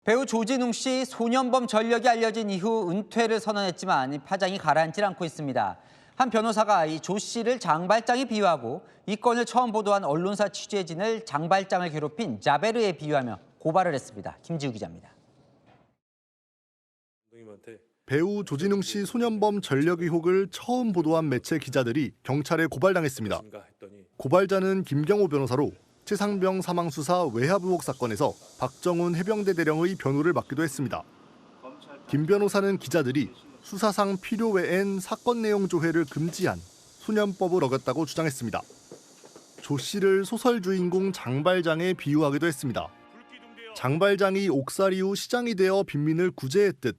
배우 조진웅 씨 소년범 전력이 알려진 이후 은퇴를 선언했지만 파장이 가라앉질 않고 있습니다. 한 변호사가 이 조 씨를 장발장에 비유하고 이 건을 처음 보도한 언론사 취재진을 장발장을 괴롭힌 자베르에 비유하며 고발을 했습니다. 김지우 기자입니다. 배우 조진웅 씨 소년범 전력 의혹을 처음 보도한 매체 기자들이 경찰에 고발당했습니다. 고발자는 김경호 변호사로 최상병 사망 수사 외압 의혹 사건에서 박정훈 해병대 대령의 변호를 맡기도 했습니다. 김 변호사는 기자들이 수사상 필요 외엔 사건 내용 조회를 금지한 소년법을 어겼다고 주장했습니다. 조 씨를 소설 주인공 장발장에 비유하기도 했습니다. 장발장이 옥살 이후 시장이 되어 빈민을 구제했듯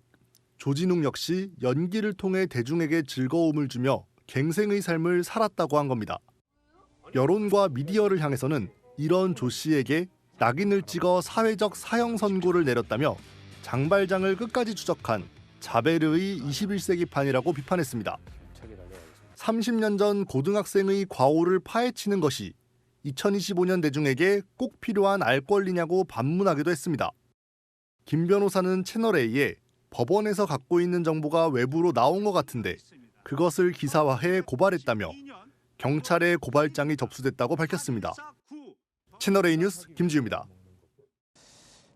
조진웅 역시 연기를 통해 대중에게 즐거움을 주며 갱생의 삶을 살았다고 한 겁니다. 여론과 미디어를 향해서는 이런 조 씨에게 낙인을 찍어 사회적 사형 선고를 내렸다며 장발장을 끝까지 추적한 자베르의 21세기판이라고 비판했습니다. 30년 전 고등학생의 과오를 파헤치는 것이 2025년 대중에게 꼭 필요한 알 권리냐고 반문하기도 했습니다. 김 변호사는 채널A에 법원에서 갖고 있는 정보가 외부로 나온 것 같은데 그것을 기사화해 고발했다며 경찰에 고발장이 접수됐다고 밝혔습니다. 채널A 뉴스 김지우입니다.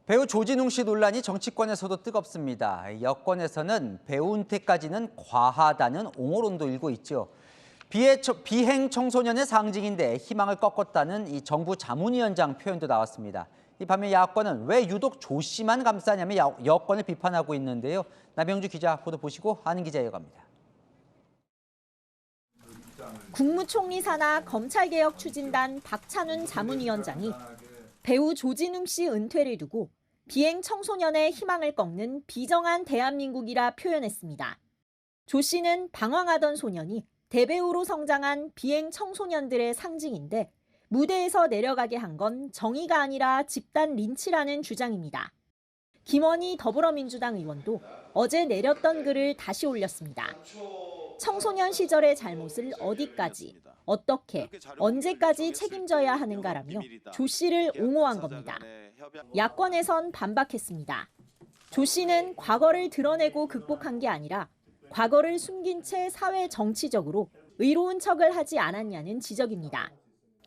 배우 조진웅 씨 논란이 정치권에서도 뜨겁습니다. 여권에서는 배우 은퇴까지는 과하다는 옹호론도 일고 있죠. 비행 청소년의 상징인데 희망을 꺾었다는 이 정부 자문위원장 표현도 나왔습니다. 이 반면 야권은 왜 유독 조 씨만 감싸냐며 여권을 비판하고 있는데요. 남영주 기자 보도 보시고 아는 기자 이어갑니다. 국무총리 산하 검찰개혁 추진단 박찬훈 자문위원장이 배우 조진웅 씨 은퇴를 두고 비행 청소년의 희망을 꺾는 비정한 대한민국이라 표현했습니다. 조 씨는 방황하던 소년이 대배우로 성장한 비행 청소년들의 상징인데 무대에서 내려가게 한 건 정의가 아니라 집단 린치라는 주장입니다. 김원희 더불어민주당 의원도 어제 내렸던 글을 다시 올렸습니다. 청소년 시절의 잘못을 어디까지, 어떻게, 언제까지 책임져야 하는가라며 조 씨를 옹호한 겁니다. 야권에선 반박했습니다. 조 씨는 과거를 드러내고 극복한 게 아니라 과거를 숨긴 채 사회 정치적으로 의로운 척을 하지 않았냐는 지적입니다.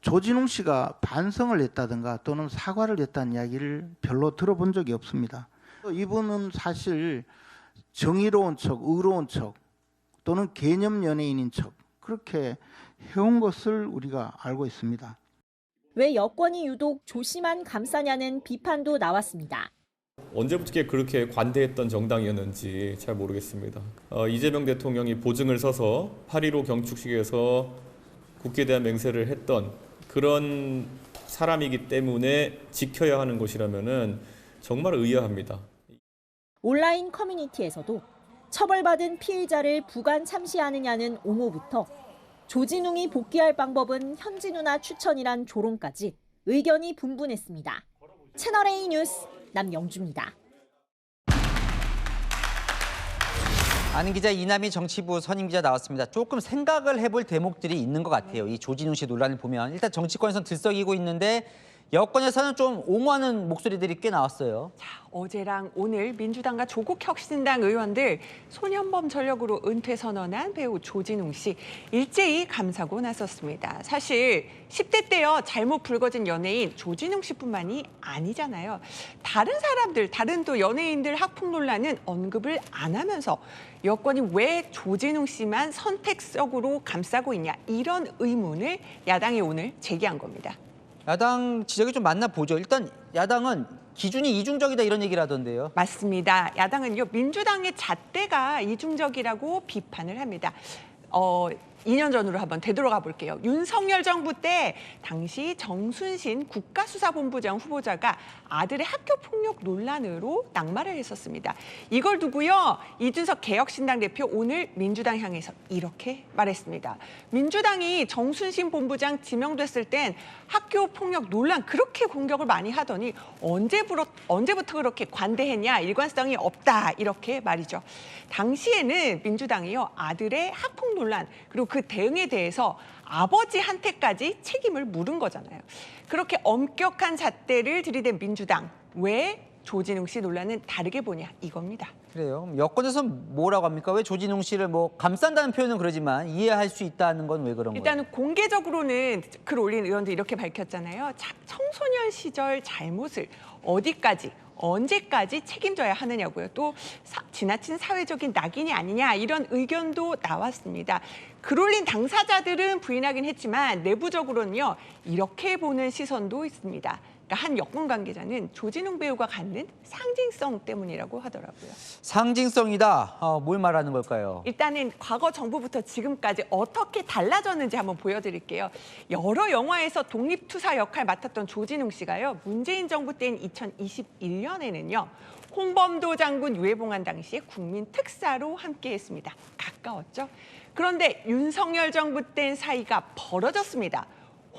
조진웅 씨가 반성을 했다든가 또는 사과를 했다는 이야기를 별로 들어본 적이 없습니다. 이분은 사실 정의로운 척, 의로운 척 또는 개념 연예인인 척 그렇게 해온 것을 우리가 알고 있습니다. 왜 여권이 유독 조 씨만 감싸냐는 비판도 나왔습니다. 언제부터 그렇게 관대했던 정당이었는지 잘 모르겠습니다. 이재명 대통령이 보증을 서서 8.15 경축식에서 국기에 대한 맹세를 했던 그런 사람이기 때문에 지켜야 하는 것이라면 정말 의아합니다. 온라인 커뮤니티에서도 처벌받은 피의자를 부관 참시하느냐는 옹호부터 조진웅이 복귀할 방법은 현진우나 추천이란 조롱까지 의견이 분분했습니다. 채널A 뉴스 남영주입니다. 아는 기자 이남희 정치부 선임 기자 나왔습니다. 조금 생각을 해볼 대목들이 있는 것 같아요. 이 조진웅 씨 논란을 보면 일단 정치권에서는 들썩이고 있는데 여권에서는 좀 옹호하는 목소리들이 꽤 나왔어요. 자, 어제랑 오늘 민주당과 조국혁신당 의원들 소년범 전력으로 은퇴 선언한 배우 조진웅 씨 일제히 감사고 나섰습니다. 사실 10대 때요 잘못 불거진 연예인 조진웅 씨뿐만이 아니잖아요. 다른 사람들, 다른 또 연예인들 학폭 논란은 언급을 안 하면서 여권이 왜 조진웅 씨만 선택적으로 감싸고 있냐 이런 의문을 야당이 오늘 제기한 겁니다. 야당 지적이 좀 맞나 보죠. 일단 야당은 기준이 이중적이다 이런 얘기를 하던데요. 맞습니다. 야당은요 민주당의 잣대가 이중적이라고 비판을 합니다. 2년 전으로 한번 되돌아가 볼게요. 윤석열 정부 때 당시 정순신 국가수사본부장 후보자가 아들의 학교폭력 논란으로 낙마를 했었습니다. 이걸 두고요. 이준석 개혁신당 대표 오늘 민주당 향해서 이렇게 말했습니다. 민주당이 정순신 본부장 지명됐을 땐 학교폭력 논란 그렇게 공격을 많이 하더니 언제부터 그렇게 관대했냐, 일관성이 없다 이렇게 말이죠. 당시에는 민주당이요. 아들의 학폭 논란 그리고 그 대응에 대해서 아버지한테까지 책임을 물은 거잖아요. 그렇게 엄격한 잣대를 들이댄 민주당, 왜 조진웅 씨 논란은 다르게 보냐 이겁니다. 그래요. 그럼 여권에서 뭐라고 합니까? 왜 조진웅 씨를 뭐 감싼다는 표현은 그러지만 이해할 수 있다는 건 왜 그런 거예요? 일단은 공개적으로는 글 올린 의원도 이렇게 밝혔잖아요. 청소년 시절 잘못을 어디까지 언제까지 책임져야 하느냐고요. 또 지나친 사회적인 낙인이 아니냐 이런 의견도 나왔습니다. 글 올린 당사자들은 부인하긴 했지만 내부적으로는요. 이렇게 보는 시선도 있습니다. 그러니까 한 여권 관계자는 조진웅 배우가 갖는 상징성 때문이라고 하더라고요. 상징성이다. 뭘 말하는 걸까요? 일단은 과거 정부부터 지금까지 어떻게 달라졌는지 한번 보여드릴게요. 여러 영화에서 독립투사 역할 맡았던 조진웅 씨가요. 문재인 정부 때인 2021년에는요. 홍범도 장군 유해봉환 당시에 국민 특사로 함께했습니다. 가까웠죠? 그런데 윤석열 정부 땐 사이가 벌어졌습니다.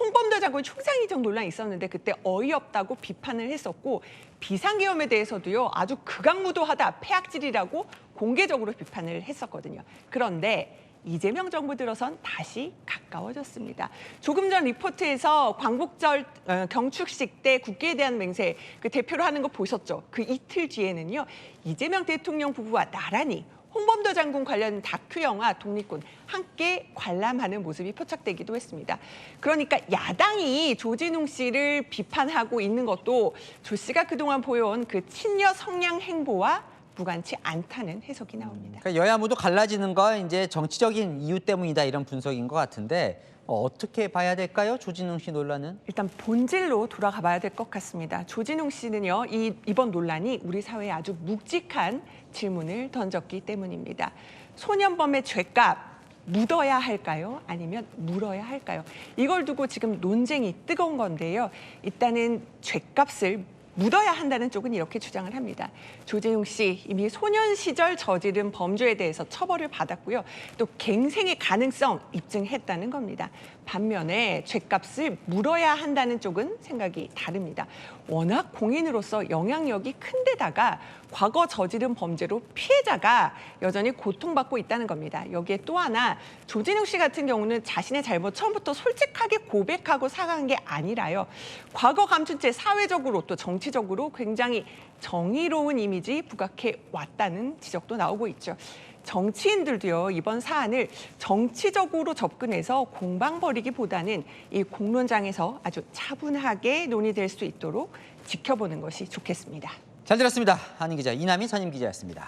홍범도 장군 흉상이적 논란이 있었는데 그때 어이없다고 비판을 했었고 비상계엄에 대해서도요. 아주 극악무도하다, 폐악질이라고 공개적으로 비판을 했었거든요. 그런데 이재명 정부 들어선 다시 가까워졌습니다. 조금 전 리포트에서 광복절 경축식 때 국기에 대한 맹세 그 대표로 하는 거 보셨죠? 그 이틀 뒤에는요. 이재명 대통령 부부와 나란히 홍범도 장군 관련 다큐 영화 독립군 함께 관람하는 모습이 포착되기도 했습니다. 그러니까 야당이 조진웅 씨를 비판하고 있는 것도 조 씨가 그동안 보여온 그 친여 성향 행보와 무관치 않다는 해석이 나옵니다. 그러니까 여야 모두 갈라지는 건 이제 정치적인 이유 때문이다 이런 분석인 것 같은데 어떻게 봐야 될까요? 조진웅 씨 논란은? 일단 본질로 돌아가 봐야 될 것 같습니다. 조진웅 씨는요, 이번 논란이 우리 사회에 아주 묵직한 질문을 던졌기 때문입니다. 소년범의 죄값 묻어야 할까요? 아니면 물어야 할까요? 이걸 두고 지금 논쟁이 뜨거운 건데요. 일단은 죄값을 묻어야 한다는 쪽은 이렇게 주장을 합니다. 조진웅 씨 이미 소년 시절 저지른 범죄에 대해서 처벌을 받았고요. 또 갱생의 가능성 입증했다는 겁니다. 반면에 죄값을 물어야 한다는 쪽은 생각이 다릅니다. 워낙 공인으로서 영향력이 큰 데다가 과거 저지른 범죄로 피해자가 여전히 고통받고 있다는 겁니다. 여기에 또 하나 조진웅 씨 같은 경우는 자신의 잘못 처음부터 솔직하게 고백하고 사과한 게 아니라요. 과거 감춘 채 사회적으로 또 정치적으로 굉장히 정의로운 이미지 부각해 왔다는 지적도 나오고 있죠. 정치인들도요, 이번 사안을 정치적으로 접근해서 공방 벌이기보다는 이 공론장에서 아주 차분하게 논의될 수 있도록 지켜보는 것이 좋겠습니다. 잘 들었습니다. 한인 기자 이남희 선임 기자였습니다.